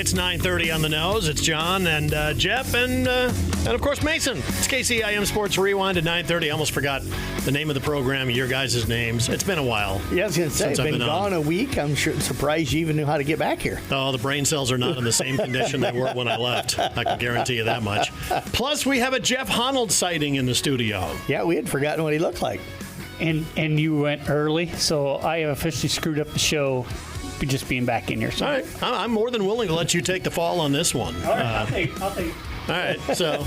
It's 9:30 on the nose. It's John and Jeff and of course Mason. It's KCIM Sports Rewind at 9:30. I almost forgot the name of the program, your guys' names. It's been a while. Yeah, I was going to say, it's been gone a week. I'm surprised you even knew how to get back here. Oh, the brain cells are not in the same condition they were when I left. I can guarantee you that much. Plus, we have a Jeff Honnold sighting in the studio. Yeah, we had forgotten what he looked like. And you went early, so I have officially screwed up the show just being back in here. So. All right. I'm more than willing to let you take the fall on this one. All right, I'll take All right, so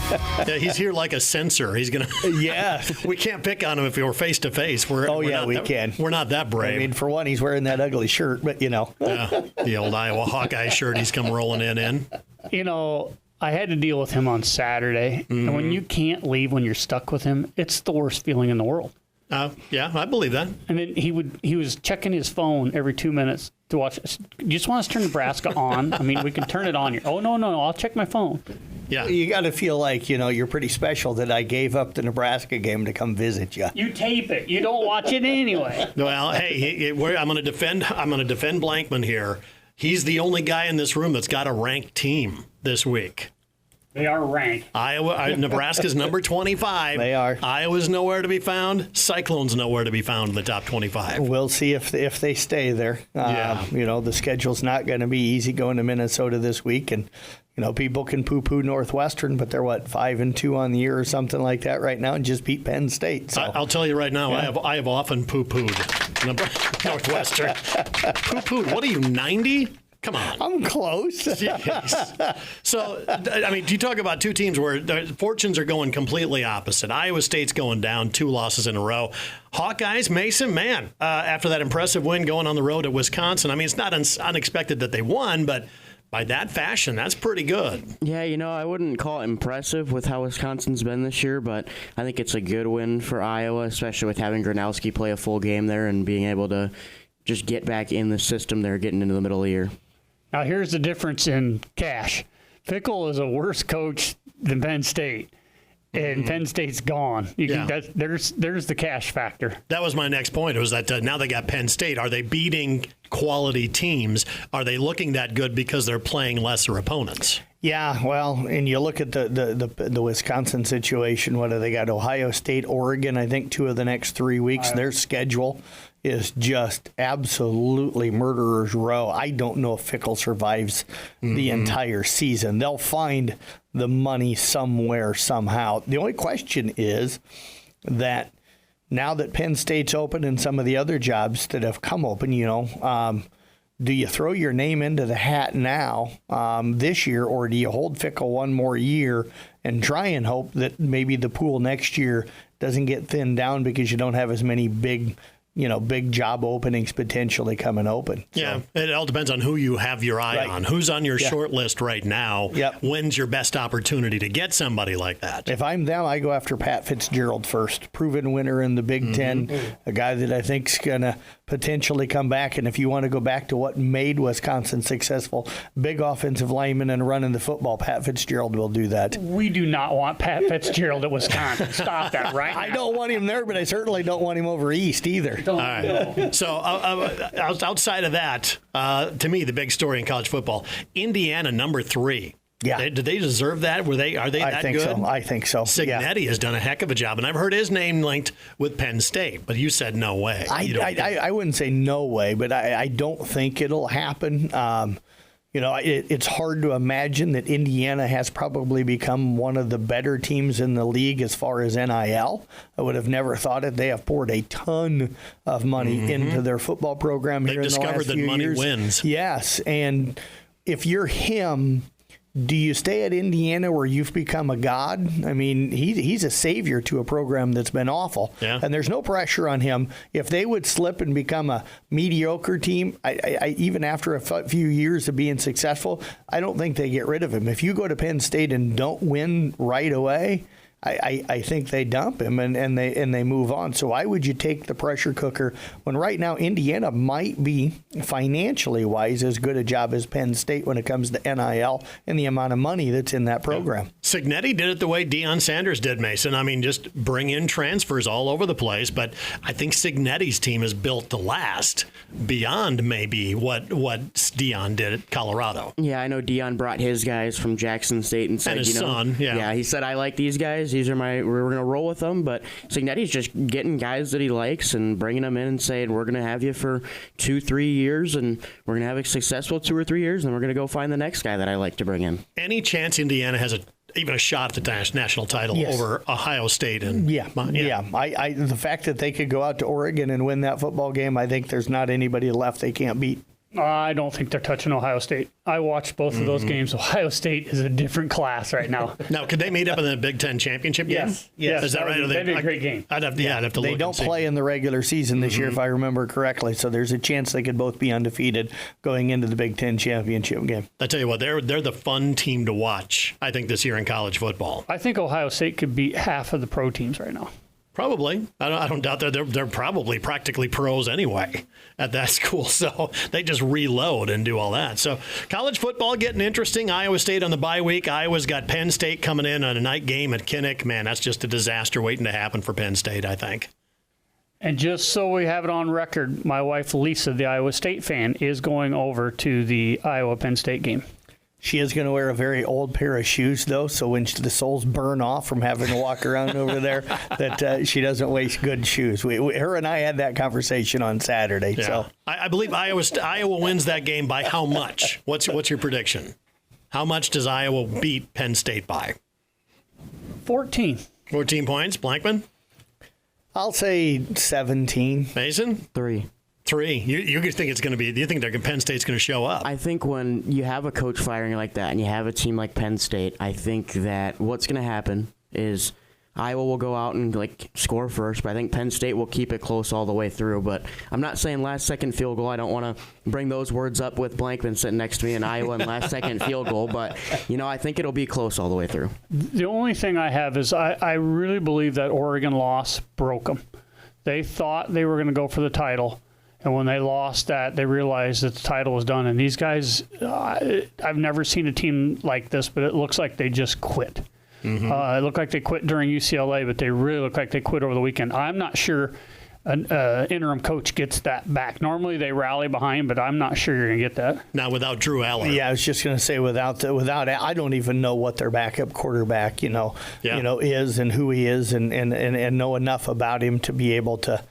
he's here like a censor. He's going to... Yeah. We can't pick on him if we're face-to-face. We can. We're not that brave. I mean, for one, he's wearing that ugly shirt, but, Yeah, the old Iowa Hawkeye shirt he's come rolling in. I had to deal with him on Saturday, and when you can't leave when you're stuck with him, it's the worst feeling in the world. Yeah, I believe that. And then he was checking his phone every 2 minutes to watch. You just want us to turn Nebraska on? I mean, we can turn it on here. Oh, no, I'll check my phone. Yeah. You got to feel like, you're pretty special that I gave up the Nebraska game to come visit you. You tape it. You don't watch it anyway. Well, hey, I'm going to defend Blankman here. He's the only guy in this room that's got a ranked team this week. They are ranked. Nebraska's number 25. They are. Iowa's nowhere to be found. Cyclones nowhere to be found in the top 25. We'll see if they stay there. The schedule's not going to be easy going to Minnesota this week, and people can poo-poo Northwestern, but they're 5-2 on the year or something like that right now, and just beat Penn State. So I'll tell you right now, yeah. I have often poo-pooed Northwestern. Poo-pooed. What are you, 90? Come on. I'm close. Jeez. So, I mean, you talk about two teams where their fortunes are going completely opposite. Iowa State's going down 2 losses in a row. Hawkeyes, Mason, man, after that impressive win going on the road at Wisconsin, I mean, it's not unexpected that they won, but by that fashion, that's pretty good. Yeah, I wouldn't call it impressive with how Wisconsin's been this year, but I think it's a good win for Iowa, especially with having Gronowski play a full game there and being able to just get back in the system there, getting into the middle of the year. Now, here's the difference in cash. Fickell is a worse coach than Penn State, and Penn State's gone. There's the cash factor. That was my next point. It was that now they got Penn State. Are they beating quality teams? Are they looking that good because they're playing lesser opponents? Yeah, well, and you look at the Wisconsin situation. What do they got? Ohio State, Oregon, I think 2 of the next 3 weeks. Their schedule is just absolutely murderer's row. I don't know if Fickell survives the entire season. They'll find the money somewhere, somehow. The only question is that now that Penn State's open and some of the other jobs that have come open, do you throw your name into the hat now this year, or do you hold Fickell one more year and try and hope that maybe the pool next year doesn't get thinned down because you don't have as many big job openings potentially coming open? Yeah, it all depends on who you have your eye on. Who's on your short list right now? Yep. When's your best opportunity to get somebody like that? If I'm them, I go after Pat Fitzgerald first. Proven winner in the Big Ten. A guy that I think's going to potentially come back. And if you want to go back to what made Wisconsin successful, big offensive lineman and running the football, Pat Fitzgerald will do that. We do not want Pat Fitzgerald at Wisconsin. Stop that right now. I don't want him there, but I certainly don't want him over east either. All right. So outside of that, to me, the big story in college football, Indiana number 3. Yeah. Did they deserve that? Are they that good? So. I think so. Signetti has done a heck of a job, and I've heard his name linked with Penn State, but you said no way. I wouldn't say no way, but I don't think it'll happen. It's hard to imagine that Indiana has probably become one of the better teams in the league as far as NIL. I would have never thought it. They have poured a ton of money into their football program here in the last few years. They've discovered that money wins. Yes, and if you're him, do you stay at Indiana where you've become a god? I mean, he's a savior to a program that's been awful. Yeah. And there's no pressure on him. If they would slip and become a mediocre team, I even after a few years of being successful, I don't think they get rid of him. If you go to Penn State and don't win right away, I think they dump him and they move on. So why would you take the pressure cooker when right now Indiana might be financially wise as good a job as Penn State when it comes to NIL and the amount of money that's in that program? Yeah. Cignetti did it the way Deion Sanders did, Mason. I mean, just bring in transfers all over the place. But I think Cignetti's team is built to last beyond maybe what Deion did at Colorado. Yeah, I know Deion brought his guys from Jackson State and said, And his son, yeah. he said, I like these guys. We're going to roll with them. But Cignetti's just getting guys that he likes and bringing them in and saying, we're going to have you for 2-3 years, and we're going to have a successful 2 or 3 years, and then we're going to go find the next guy that I like to bring in. Any chance Indiana has even a shot at the national title over Ohio State? And the fact that they could go out to Oregon and win that football game, I think there's not anybody left they can't beat. I don't think they're touching Ohio State. I watched both of those games. Ohio State is a different class right now. Now, could they meet up in the Big Ten championship game? Yes. Is that right? That'd be a great game. I'd have to look. They don't play in the regular season this year, if I remember correctly. So there's a chance they could both be undefeated going into the Big Ten championship game. I tell you what, they're the fun team to watch, I think, this year in college football. I think Ohio State could beat half of the pro teams right now. Probably. I don't doubt that they're probably practically pros anyway at that school. So they just reload and do all that. So college football getting interesting. Iowa State on the bye week. Iowa's got Penn State coming in on a night game at Kinnick. Man, that's just a disaster waiting to happen for Penn State, I think. And just so we have it on record, my wife Lisa, the Iowa State fan, is going over to the Iowa-Penn State game. She is going to wear a very old pair of shoes, though, so when the soles burn off from having to walk around over there, that she doesn't waste good shoes. Her and I had that conversation on Saturday. Yeah. So I believe Iowa wins that game by how much? What's your prediction? How much does Iowa beat Penn State by? 14. 14 points. Blankman? I'll say 17. Mason? 3. 3. You think it's going to be? Do you think Penn State's going to show up? I think when you have a coach firing like that and you have a team like Penn State, I think that what's going to happen is Iowa will go out and score first, but I think Penn State will keep it close all the way through. But I'm not saying last-second field goal. I don't want to bring those words up with Blankman sitting next to me in Iowa and last-second field goal. But, I think it'll be close all the way through. The only thing I have is I really believe that Oregon loss broke them. They thought they were going to go for the title. And when they lost that, they realized that the title was done. And these guys, I've never seen a team like this, but it looks like they just quit. Mm-hmm. It looked like they quit during UCLA, but they really look like they quit over the weekend. I'm not sure an interim coach gets that back. Normally they rally behind, but I'm not sure you're going to get that. Now without Drew Aller. Yeah, I was just going to say without I don't even know what their backup quarterback is and who he is and know enough about him to be able to.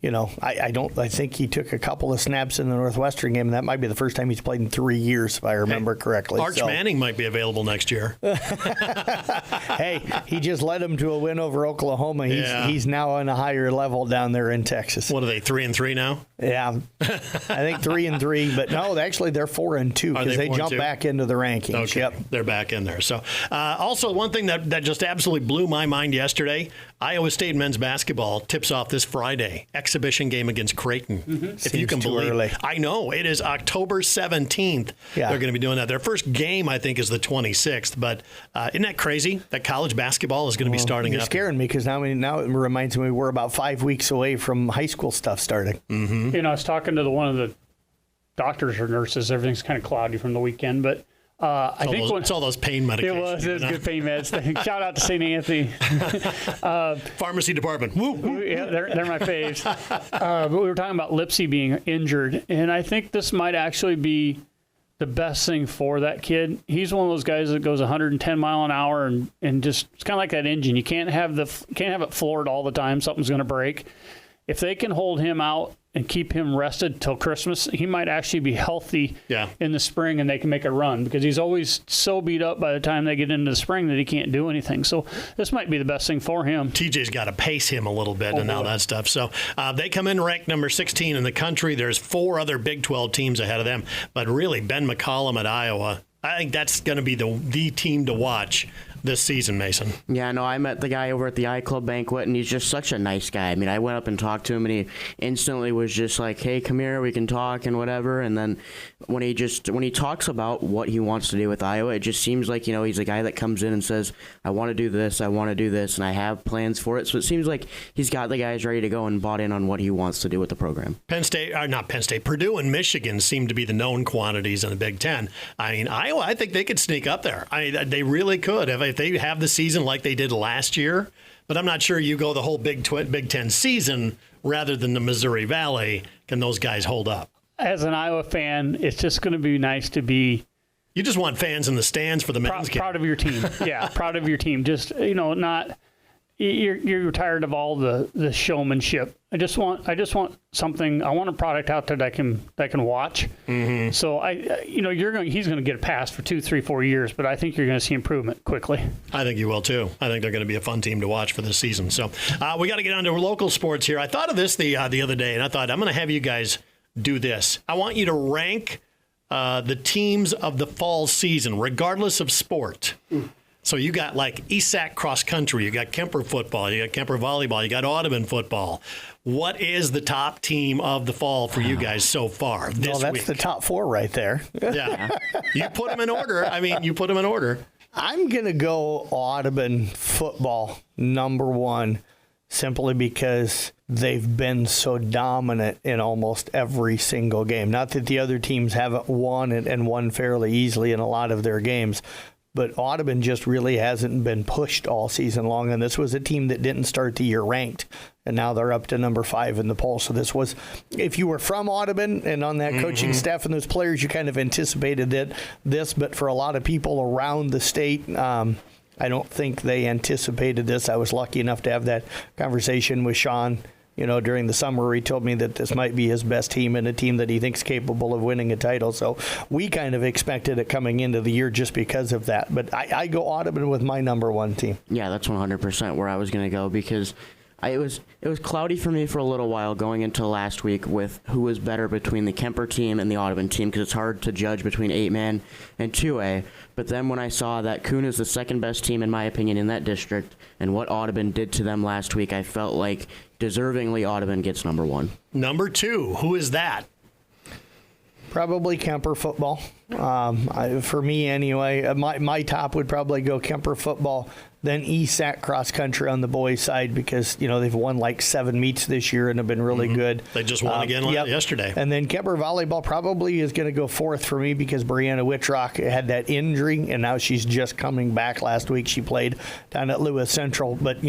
I think he took a couple of snaps in the Northwestern game, and that might be the first time he's played in 3 years, if I remember correctly. Arch Manning might be available next year. Hey, he just led them to a win over Oklahoma. He's now on a higher level down there in Texas. What are they, 3-3 now? Yeah, I think 3-3, but no, actually they're 4-2 because they jumped back into the rankings. Okay, yep. They're back in there. So, also one thing that just absolutely blew my mind yesterday: Iowa State men's basketball tips off this Friday. Exhibition game against Creighton. Mm-hmm. If you can believe early. I know it is October 17th. Yeah. They're going to be doing that. Their first game, I think, is the 26th. But isn't that crazy that college basketball is going to be starting you're up? You're scaring me because now it reminds me we're about 5 weeks away from high school stuff starting. Mm-hmm. I was talking to one of the doctors or nurses. Everything's kind of cloudy from the weekend, but I think it's all those pain medications. It was good pain meds. Shout out to St. Anthony. Pharmacy department. Woo. Yeah, they're my faves. But we were talking about Lipsy being injured, and I think this might actually be the best thing for that kid. He's one of those guys that goes 110 mile an hour and just it's kind of like that engine. You can't have it floored all the time. Something's going to break. If they can hold him out and keep him rested till Christmas, he might actually be healthy in the spring and they can make a run because he's always so beat up by the time they get into the spring that he can't do anything. So this might be the best thing for him. TJ's got to pace him a little bit and all that stuff. So they come in ranked number 16 in the country. There's 4 other Big 12 teams ahead of them. But really, Ben McCollum at Iowa, I think that's going to be the team to watch this season, Mason. Yeah, no, I met the guy over at the iClub banquet, and he's just such a nice guy. I mean, I went up and talked to him, and he instantly was just like, hey, come here, we can talk and whatever. And then when he talks about what he wants to do with Iowa, it just seems like, he's a guy that comes in and says, I want to do this, and I have plans for it. So it seems like he's got the guys ready to go and bought in on what he wants to do with the program. Purdue and Michigan seem to be the known quantities in the Big Ten. I mean, Iowa, I think they could sneak up there. They really could. If if they have the season like they did last year, but I'm not sure you go the whole Big Ten season rather than the Missouri Valley. Can those guys hold up? As an Iowa fan, it's just going to be nice to be. You just want fans in the stands for the men's game. Proud of your team. Yeah, proud of your team. Just, not. You're tired of all the showmanship. I just want something. I want a product out there that I can watch. Mm-hmm. So he's going to get a pass for 2, 3, 4 years, but I think you're going to see improvement quickly. I think you will too. I think they're going to be a fun team to watch for this season. So we got to get on to local sports here. I thought of this the other day, and I thought I'm going to have you guys do this. I want you to rank the teams of the fall season, regardless of sport. So you got like ESAC cross country, you got Kemper football, you got Kemper volleyball, you got Audubon football. What is the top team of the fall for you guys so far this Well, that's week? the top 4 right there. Yeah. You put them in order. I'm going to go Audubon football number 1 simply because they've been so dominant in almost every single game. Not that the other teams haven't won it and won fairly easily in a lot of their games, but Audubon just really hasn't been pushed all season long, and this was a team that didn't start the year ranked, and now they're up to number 5 in the poll. So this was, if you were from Audubon and on that coaching staff and those players, you kind of anticipated this, but for a lot of people around the state, I don't think they anticipated this. I was lucky enough to have that conversation with Sean during the summer. He told me that this might be his best team and a team that he thinks capable of winning a title. So we kind of expected it coming into the year just because of that. But I go Audubon with my number 1 team. Yeah, that's 100% where I was going to go because it was cloudy for me for a little while going into last week with who was better between the Kemper team and the Audubon team because it's hard to judge between 8-man and 2A. But then when I saw that Kuhn is the second best team, in my opinion, in that district and what Audubon did to them last week, I felt like deservingly Audubon gets number 1. Number 2, who is that? Probably Kemper football. For me anyway, my top would probably go Kemper football, then ESAC cross country on the boys' side because they've won like 7 meets this year and have been really good. They just won again yesterday. And then Kemper volleyball probably is going to go 4th for me because Brianna Whitrock had that injury and now she's just coming back. Last week she played down at Lewis Central, but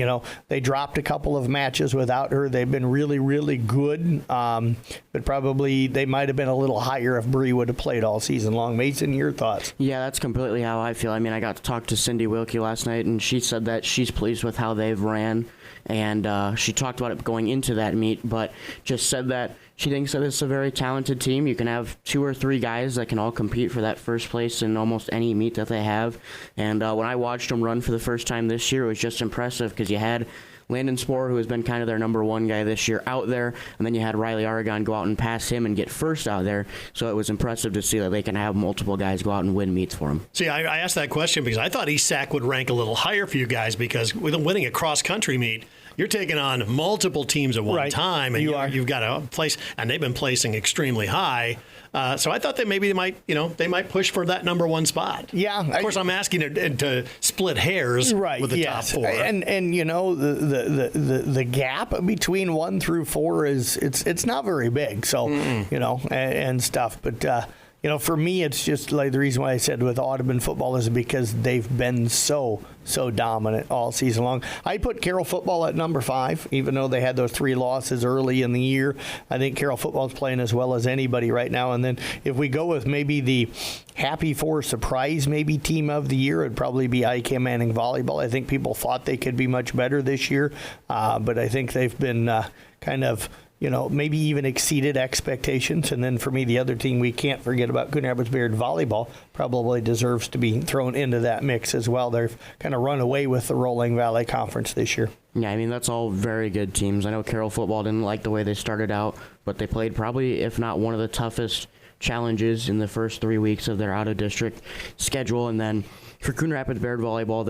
they dropped a couple of matches without her. They've been really, really good, but probably they might have been a little higher if Bree would have played all season long. Mason, your thoughts? Yeah, that's completely how I feel. I mean, I got to talk to Cindy Wilkie last night, and she said that she's pleased with how they've ran, and she talked about it going into that meet, but just said that she thinks that it's a very talented team. You can have 2 or 3 guys that can all compete for that first place in almost any meet that they have, and when I watched them run for the first time this year, it was just impressive because you had Landon Spohr, who has been kind of their number 1 guy this year, out there, and then you had Riley Aragon go out and pass him and get first out there. So it was impressive to see that they can have multiple guys go out and win meets for them. See, I asked that question because I thought ESAC would rank a little higher for you guys because with winning a cross-country meet, you're taking on multiple teams at one time, and you've got to place, and they've been placing extremely high. So I thought that maybe they might push for that number 1 spot. Yeah, of course, I'm asking to split hairs with the top 4. And the gap between 1 through 4 is it's not very big. So and stuff, but. For me, it's just like the reason why I said with Audubon football is because they've been so dominant all season long. I put Carroll football at number 5, even though they had those 3 losses early in the year. I think Carroll football is playing as well as anybody right now. And then if we go with maybe the Happy 4 surprise maybe team of the year, it'd probably be IK Manning volleyball. I think people thought they could be much better this year, but I think they've been kind of maybe even exceeded expectations. And then for me, the other team we can't forget about, Coon Rapids Bayard volleyball, probably deserves to be thrown into that mix as well. They've kind of run away with the Rolling Valley Conference this year. Yeah, I mean, that's all very good teams. I know Carroll football didn't like the way they started out, but they played probably, if not one of the toughest challenges in the first 3 weeks of their out-of-district schedule. And then for Coon Rapids Bayard volleyball,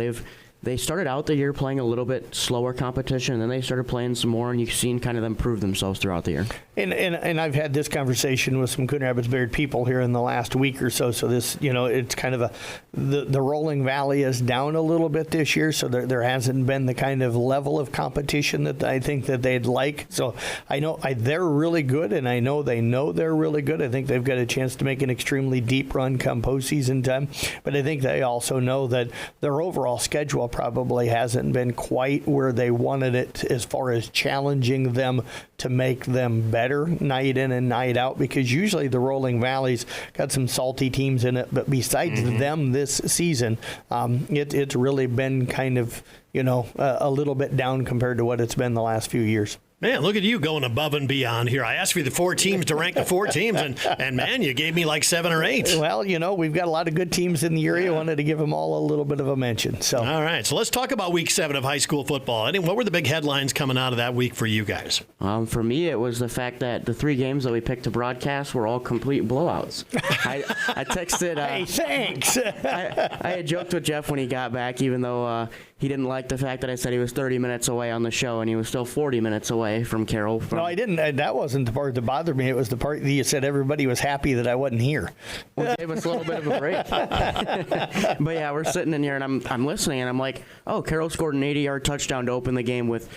they started out the year playing a little bit slower competition, and then they started playing some more, and you've seen kind of them prove themselves throughout the year. And I've had this conversation with some Coon Rapids Bayard people here in the last week or so. So this, it's kind of the Rolling Valley is down a little bit this year. So there hasn't been the kind of level of competition that I think that they'd like. So I know they're really good, and I know they're really good. I think they've got a chance to make an extremely deep run come postseason time. But I think they also know that their overall schedule probably hasn't been quite where they wanted it as far as challenging them to make them better night in and night out, because usually the Rolling Valley's got some salty teams in it, but besides them this season, it's really been kind of a little bit down compared to what it's been the last few years. Man, look at you going above and beyond here. I asked for the 4 teams to rank the 4 teams, and man, you gave me like 7 or 8. Well, we've got a lot of good teams in the area. I wanted to give them all a little bit of a mention. So, all right, so let's talk about Week 7 of high school football. What were the big headlines coming out of that week for you guys? For me, it was the fact that the 3 games that we picked to broadcast were all complete blowouts. I texted. Hey, thanks. I had joked with Jeff when he got back, even though he didn't like the fact that I said he was 30 minutes away on the show, and he was still 40 minutes away from Carroll. No, I didn't. That wasn't the part that bothered me. It was the part that you said everybody was happy that I wasn't here. Well, it gave us a little bit of a break. But yeah, we're sitting in here, and I'm listening, and I'm like, oh, Carroll scored an 80-yard touchdown to open the game with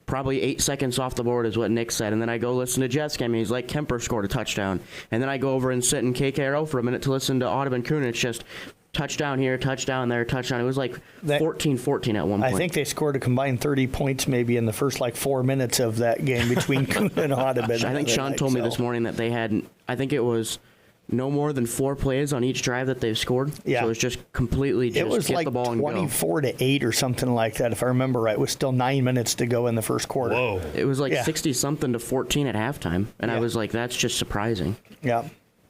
probably 8 seconds off the board is what Nick said. And then I go listen to Jeff's game, and he's like, Kemper scored a touchdown. And then I go over and sit in KKRO for a minute to listen to Audubon Kuhn, and it's just touchdown here, touchdown there, touchdown. It was like 14-14 at one point. I think they scored a combined 30 points maybe in the first 4 minutes of that game between Kuhn and Audubon. I think Sean told me this morning that they had, I think it was no more than 4 plays on each drive that they've scored. Yeah. So it was just completely it was get like the ball and go. 24-8 or something like that, if I remember right. It was still 9 minutes to go in the first quarter. Whoa. It was like 60-something to 14 at halftime. And I was like, that's just surprising. Yeah.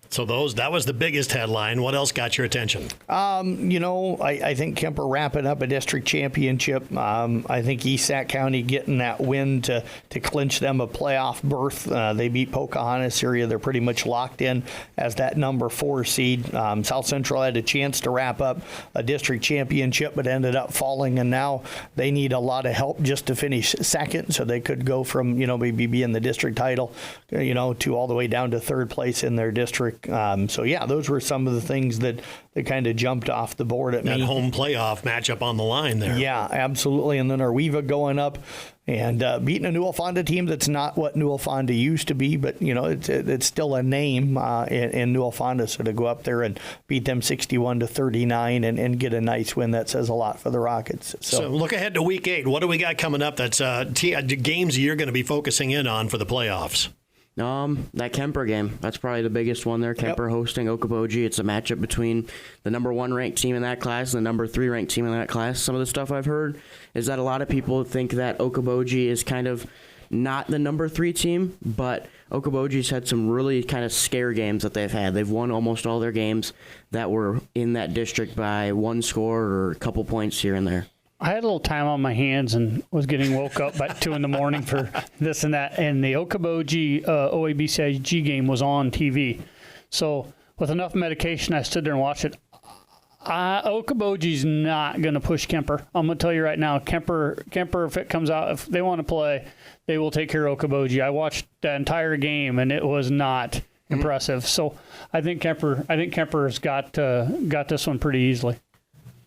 So that was the biggest headline. What else got your attention? I think Kemper wrapping up a district championship. I think East Sac County getting that win to clinch them a playoff berth. They beat Pocahontas area. They're pretty much locked in as that number 4 seed. South Central had a chance to wrap up a district championship, but ended up falling, and now they need a lot of help just to finish second, so they could go from maybe being the district title, to all the way down to 3rd place in their district. Those were some of the things that kind of jumped off the board at me. That home playoff matchup on the line there. Yeah, absolutely. And then Arweva going up and beating a New Alfonda team that's not what New Alfonda used to be, but it's still a name in New Alfonda. So to go up there and beat them 61-39 and get a nice win, that says a lot for the Rockets. So look ahead to Week 8. What do we got coming up? That's games you're going to be focusing in on for the playoffs. That Kemper game, that's probably the biggest one there. Kemper hosting Okoboji. It's a matchup between the number 1 ranked team in that class and the number 3 ranked team in that class. Some of the stuff I've heard is that a lot of people think that Okoboji is kind of not the number 3 team, but Okoboji's had some really kind of scare games that they've had. They've won almost all their games that were in that district by 1 score or a couple points here and there. I had a little time on my hands and was getting woke up by 2 a.m. for this and that. And the Okoboji OABCIG game was on TV. So with enough medication, I stood there and watched it. Okoboji's not going to push Kemper. I'm going to tell you right now, Kemper, if it comes out, if they want to play, they will take care of Okoboji. I watched the entire game, and it was not impressive. So I think Kemper's got this one pretty easily.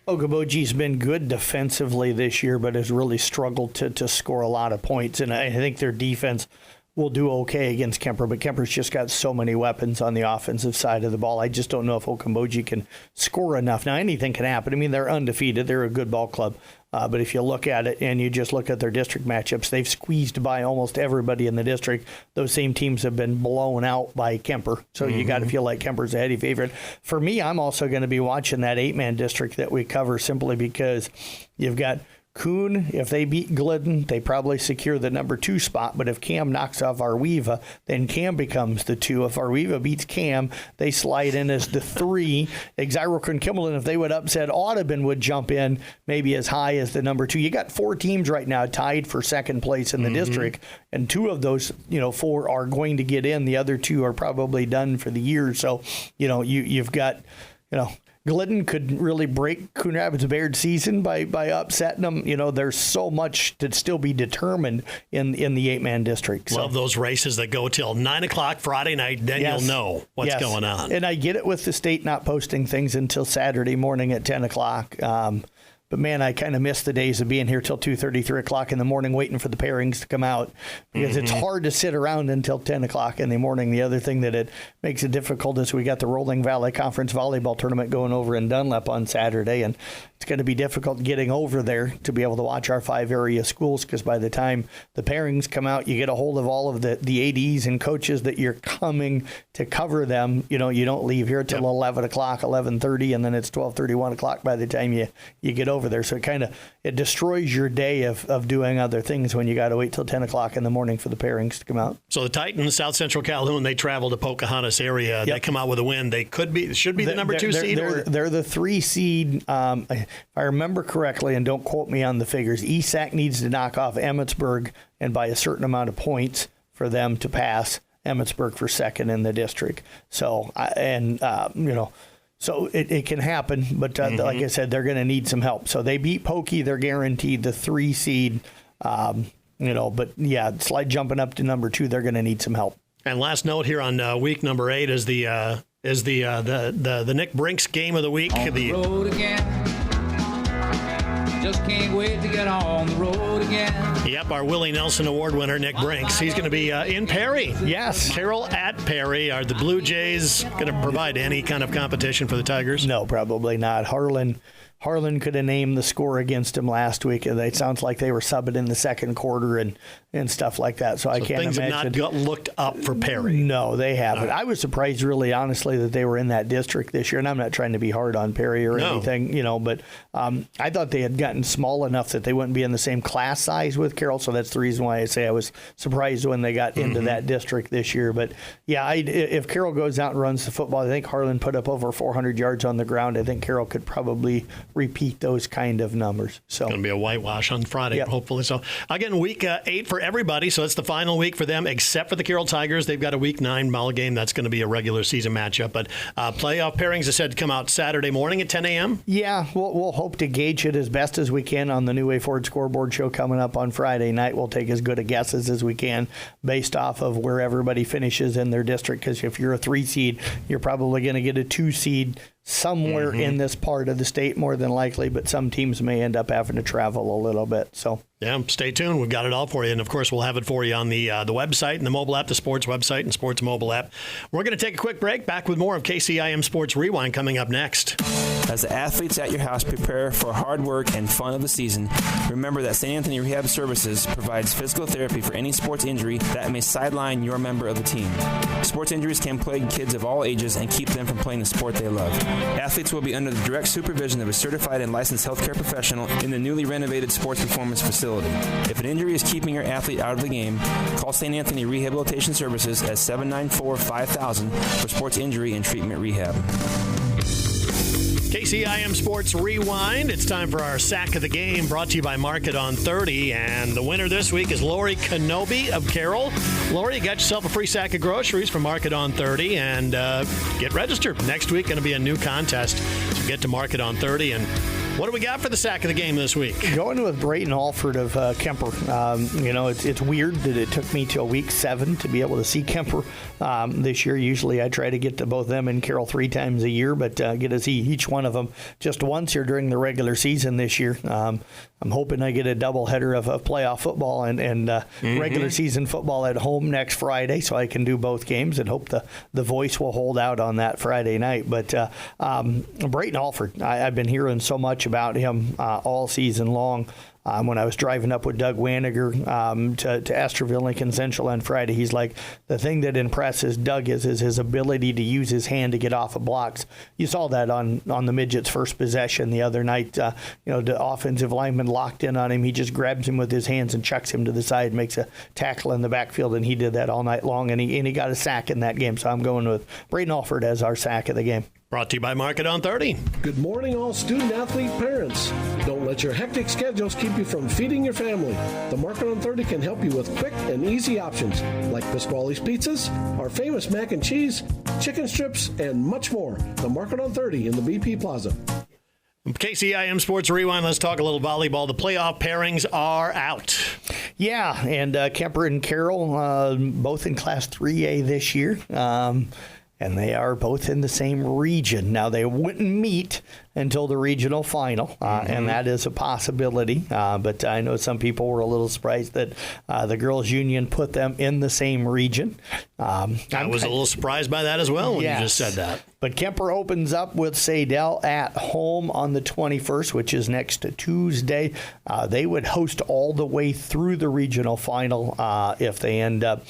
Okoboji's been good defensively this year, but has really struggled to score a lot of points. And I think their defense will do okay against Kemper, but Kemper's just got so many weapons on the offensive side of the ball. I just don't know if Okoboji can score enough. Now, anything can happen. I mean, they're undefeated. They're a good ball club. But if you look at it and you just look at their district matchups, they've squeezed by almost everybody in the district. Those same teams have been blown out by Kemper. So you got to feel like Kemper's a heady favorite. For me, I'm also going to be watching that 8-man district that we cover simply because you've got Kuhn. If they beat Glidden, they probably secure the number 2 spot. But if Cam knocks off Arweva, then Cam becomes the 2. If Arweva beats Cam, they slide in as the 3. Exira and Kimmelton, if they would upset Audubon, would jump in maybe as high as the number 2. You got 4 teams right now tied for second place in the district, and 2 of those 4 are going to get in. The other 2 are probably done for the year. So you've got Glidden could really break Coon Rapids Bayard season by upsetting them. There's so much to still be determined in the 8-man district. So. Love those races that go till 9 o'clock Friday night. Then you'll know what's going on. And I get it with the state not posting things until Saturday morning at 10 o'clock. But, man, I kind of miss the days of being here till 2:30, 3 o'clock in the morning waiting for the pairings to come out because it's hard to sit around until 10 o'clock in the morning. The other thing that it makes it difficult is we got the Rolling Valley Conference volleyball tournament going over in Dunlap on Saturday, and it's going to be difficult getting over there to be able to watch our 5 area schools because by the time the pairings come out, you get a hold of all of the ADs and coaches that you're coming to cover them. You don't leave here till 11 o'clock, 11:30, and then it's 12:30, 1 o'clock by the time you get over there. So it destroys your day of doing other things when you got to wait till 10 o'clock in the morning for the pairings to come out. So the Titans, South Central Calhoun, they travel to Pocahontas area. Yep. They come out with a win. They should be the number 2 seed. They're the 3 seed. If I remember correctly, and don't quote me on the figures, ESAC needs to knock off Emmitsburg and by a certain amount of points for them to pass Emmitsburg for second in the district. So, So it can happen, but like I said, they're going to need some help. So they beat Pokey, they're guaranteed the 3 seed. But slide jumping up to number 2, they're going to need some help. And last note here on week number 8 is the Nick Brinks game of the week. On the road again. Just can't wait to get on the road again. Yep, our Willie Nelson Award winner, Nick Brinks. He's going to be in Perry. Yes. Carroll at Perry. Are the Blue Jays going to provide any kind of competition for the Tigers? No, probably not. Harlan could have named the score against him last week. It sounds like they were subbing in the second quarter and stuff like that. So I can't things imagine. Have not looked up for Perry. No, they haven't. I was surprised, really, honestly, that they were in that district this year. And I'm not trying to be hard on Perry or anything, but I thought they had gotten small enough that they wouldn't be in the same class size with Carroll. So that's the reason why I say I was surprised when they got into that district this year. But yeah, if Carroll goes out and runs the football, I think Harlan put up over 400 yards on the ground. I think Carroll could probably repeat those kind of numbers. So it's going to be a whitewash on Friday, hopefully. So again, week 8 for everybody. So it's the final week for them, except for the Carroll Tigers. They've got a week 9 ball game. That's going to be a regular season matchup. But playoff pairings are said to come out Saturday morning at 10 a.m. Yeah, we'll hope to gauge it as best as we can on the New Way Forward Scoreboard show coming up on Friday night. We'll take as good a guesses as we can based off of where everybody finishes in their district. Because if you're a 3 seed, you're probably going to get a 2 seed somewhere in this part of the state, more than likely, but some teams may end up having to travel a little bit. So yeah, stay tuned. We've got it all for you, and of course, we'll have it for you on the website and the mobile app, the sports website and sports mobile app. We're going to take a quick break. Back with more of KCIM Sports Rewind coming up next. As the athletes at your house prepare for hard work and fun of the season, remember that St. Anthony Rehab Services provides physical therapy for any sports injury that may sideline your member of the team. Sports injuries can plague kids of all ages and keep them from playing the sport they love. Athletes will be under the direct supervision of a certified and licensed healthcare professional in the newly renovated sports performance facility. If an injury is keeping your athlete out of the game, call St. Anthony Rehabilitation Services at 794-5000 for sports injury and treatment rehab. KCIM Sports Rewind. It's time for our Sack of the Game, brought to you by Market on 30. And the winner this week is Lori Kenobi of Carroll. Lori, you got yourself a free sack of groceries from Market on 30. And get registered. Next week, going to be a new contest. So get to Market on 30. And what do we got for the Sack of the Game this week? Going with Brayton Alford of Kemper. It's weird that it took me till week 7 to be able to see Kemper this year. Usually I try to get to both them and Carroll 3 times a year, but get to see each one of them just once here during the regular season this year. I'm hoping I get a doubleheader of playoff football and regular season football at home next Friday, so I can do both games and hope the voice will hold out on that Friday night. But Brayton Alford, I've been hearing so much about him all season long. When I was driving up with Doug Waniger to Esterville, Lincoln Central on Friday, he's like, the thing that impresses Doug is his ability to use his hand to get off of blocks. You saw that on the midget's first possession the other night. The offensive lineman locked in on him. He just grabs him with his hands and chucks him to the side, makes a tackle in the backfield, and he did that all night long, and he got a sack in that game. So I'm going with Brayton Alford as our sack of the game. Brought to you by Market on 30. Good morning, all student-athlete parents. Don't let your hectic schedules keep you from feeding your family. The Market on 30 can help you with quick and easy options like Pasquale's Pizzas, our famous mac and cheese, chicken strips, and much more. The Market on 30 in the BP Plaza. KCIM Sports Rewind. Let's talk a little volleyball. The playoff pairings are out. Yeah, and Kemper and Carroll, both in Class 3A this year. And they are both in the same region. Now, they wouldn't meet until the regional final, and that is a possibility. But I know some people were a little surprised that the girls' union put them in the same region. I was a little surprised by that as well when you just said that. But Kemper opens up with Sadell at home on the 21st, which is next Tuesday. They would host all the way through the regional final if they end up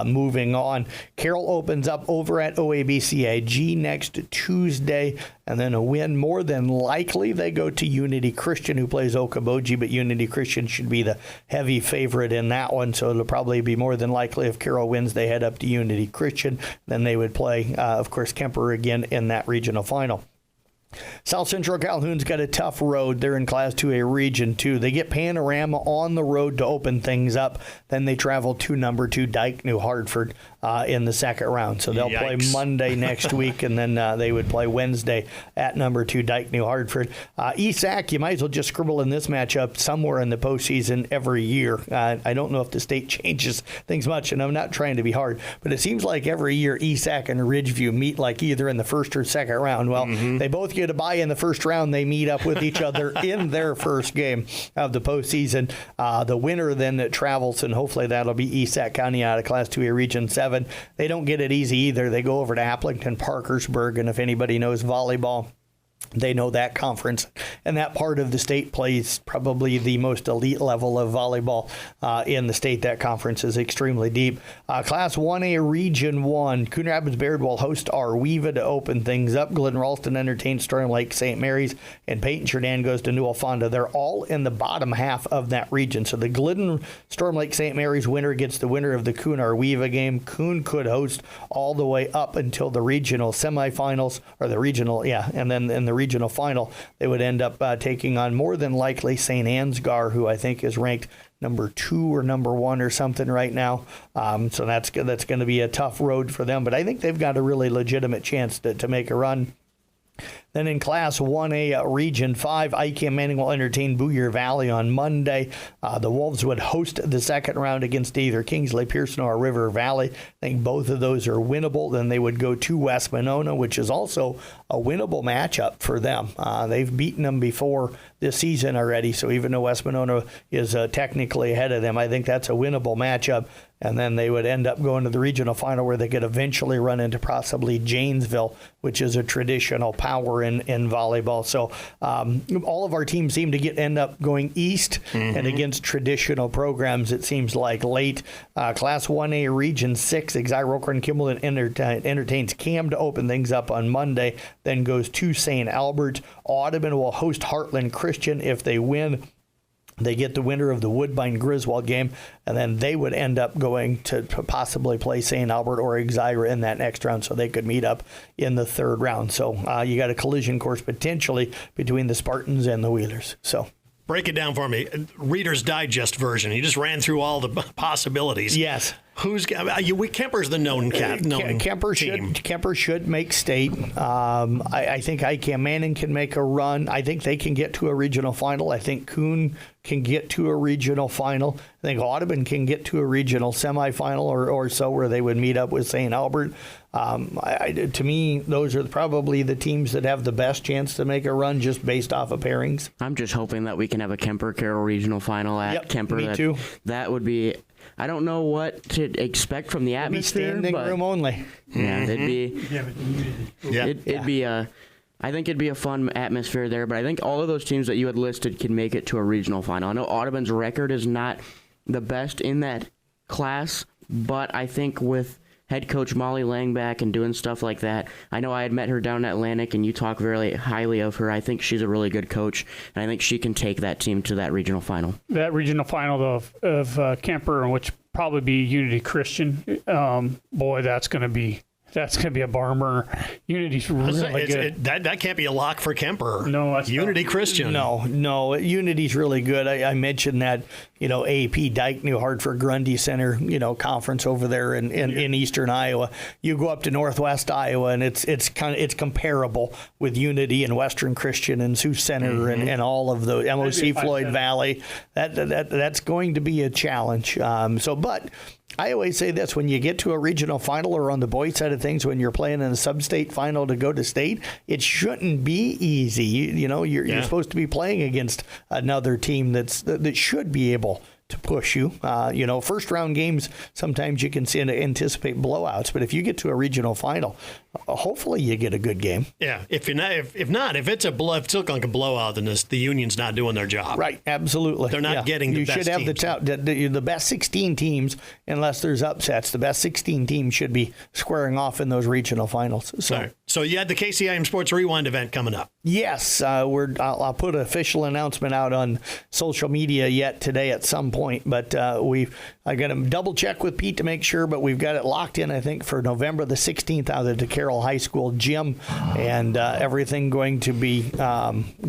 moving on. Carroll opens up over at OABCIG next Tuesday, and then a win more than likely. They go to Unity Christian, who plays Okoboji, but Unity Christian should be the heavy favorite in that one, so it'll probably be more than likely if Carroll wins, they head up to Unity Christian. Then they would play, of course, Kemper again in that regional final. South Central Calhoun's got a tough road. They're in Class 2A Region 2. They get Panorama on the road to open things up. Then they travel to number 2 Dike New Hartford in the second round. So they'll play Monday next week, and then they would play Wednesday at number 2 Dike New Hartford. ESAC, you might as well just scribble in this matchup somewhere in the postseason every year. I don't know if the state changes things much, and I'm not trying to be hard, but it seems like every year ESAC and Ridgeview meet like either in the first or second round. Well, they both get a bye in the first round. They meet up with each other in their first game of the postseason. The winner then travels, and hopefully that'll be ESAC County out of Class 2A Region 7. They don't get it easy either. They go over to Applington Parkersburg, and if anybody knows volleyball, they know that conference, and that part of the state plays probably the most elite level of volleyball in the state. That conference is extremely deep. Class 1A Region 1, Coon Rapids Bayard will host Arweva to open things up. Glidden Ralston entertains Storm Lake St. Mary's, and Peyton Sheridan goes to New Alfonda. They're all in the bottom half of that region. So the Glidden Storm Lake St. Mary's winner gets the winner of the Coon Arweva game. Coon could host all the way up until the regional semifinals, or the regional, and then in the regional final, they would end up taking on more than likely St. Ansgar, who I think is ranked number 2 or number 1 or something right now. So that's going to be a tough road for them, but I think they've got a really legitimate chance to make a run. Then in Class 1A Region 5, ICAM Manning will entertain Booyer Valley on Monday. The Wolves would host the second round against either Kingsley Pearson or River Valley. I think both of those are winnable. Then they would go to West Monona, which is also a winnable matchup for them. They've beaten them before this season already, so even though West Monona is technically ahead of them, I think that's a winnable matchup. And then they would end up going to the regional final where they could eventually run into possibly Janesville, which is a traditional power in volleyball. So all of our teams seem to end up going east and against traditional programs, it seems like late. Class 1A Region 6, Exire and Kimball entertains Cam to open things up on Monday, then goes to St. Albert. Audubon will host Heartland Christian. If they win, they get the winner of the Woodbine Griswold game, and then they would end up going to possibly play St. Albert or Exira in that next round, so they could meet up in the third round. So you got a collision course potentially between the Spartans and the Wheelers. So break it down for me. Reader's Digest version. You just ran through all the possibilities. Yes. Kemper's the known team. Kemper should make state. I think ICAM Manning can make a run. I think they can get to a regional final. I think Coon can get to a regional final. I think Audubon can get to a regional semifinal or so, where they would meet up with St. Albert. To me, those are probably the teams that have the best chance to make a run just based off of pairings. I'm just hoping that we can have a Kemper-Carroll regional final at Kemper. Me too. That would be... I don't know what to expect from the atmosphere. Standing room only. Yeah, it'd be I think it'd be a fun atmosphere there, but I think all of those teams that you had listed can make it to a regional final. I know Audubon's record is not the best in that class, but I think with head coach Molly Langback and doing stuff like that, I know I had met her down in Atlantic, and you talk very highly of her. I think she's a really good coach, and I think she can take that team to that regional final. That regional final of Kemper, which probably be Unity Christian, boy, that's going to be That's going to be a barn burner. Unity's really good. That can't be a lock for Kemper. No, that's Unity not. Christian. No, Unity's really good. I mentioned that, AP Dike New Hartford Grundy Center, conference over there in eastern Iowa. You go up to northwest Iowa, and it's comparable with Unity and Western Christian and Sioux Center and all of the MOC Floyd Valley. That's going to be a challenge. But I always say this, when you get to a regional final or on the boys side of things, when you're playing in a sub-state final to go to state, it shouldn't be easy. You're supposed to be playing against another team that should be able to push you. First round games, sometimes you can anticipate blowouts, but if you get to a regional final, hopefully you get a good game. Yeah, if it's still like a blowout, then the Union's not doing their job. Right, absolutely. They're not getting the best teams. You should have the best 16 teams, unless there's upsets. The best 16 teams should be squaring off in those regional finals. So you had the KCIM Sports Rewind event coming up. Yes, I'll put an official announcement out on social media yet today at some point, but I got to double check with Pete to make sure, but we've got it locked in, I think, for November the 16th out of the Carroll High School gym, and everything going to be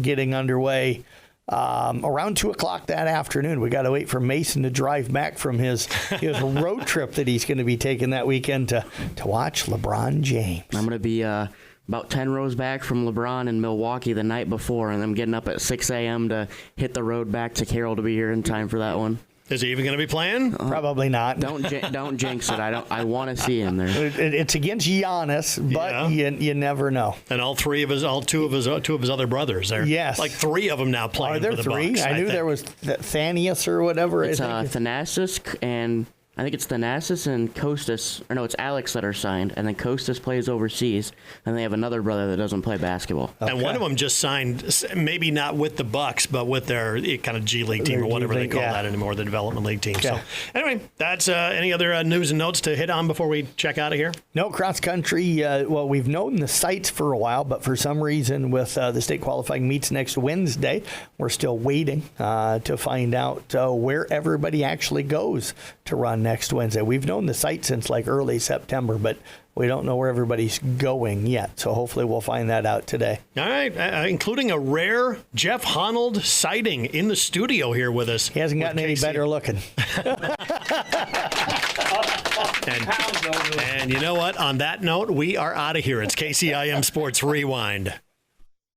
getting underway around 2 o'clock that afternoon. We got to wait for Mason to drive back from his road trip that he's going to be taking that weekend to watch LeBron James. I'm going to be about 10 rows back from LeBron in Milwaukee the night before, and I'm getting up at 6 a.m. to hit the road back to Carroll to be here in time for that one. Is he even going to be playing? Probably not. Don't jinx it. I want to see him there. It's against Giannis, but you never know. And two of his other brothers. There, yes, like 3 of them now playing. Are there for the 3? Bucks, I knew there was Thanius or whatever. It's Thanasis and. I think it's Thanasis and Kostas, or no, it's Alex that are signed, and then Kostas plays overseas, and they have another brother that doesn't play basketball. Okay. And one of them just signed, maybe not with the Bucks, but with their kind of G League team or whatever they call that anymore, the development league team. Okay. So anyway, that's any other news and notes to hit on before we check out of here? No, cross country. We've known the sites for a while, but for some reason with the state qualifying meets next Wednesday, we're still waiting to find out where everybody actually goes to run next Wednesday. We've known the site since like early September, but we don't know where everybody's going yet. So hopefully we'll find that out today. All right, including a rare Jeff Honnold sighting in the studio here with us. He hasn't gotten any better looking. And you know what? On that note, we are out of here. It's KCIM Sports Rewind.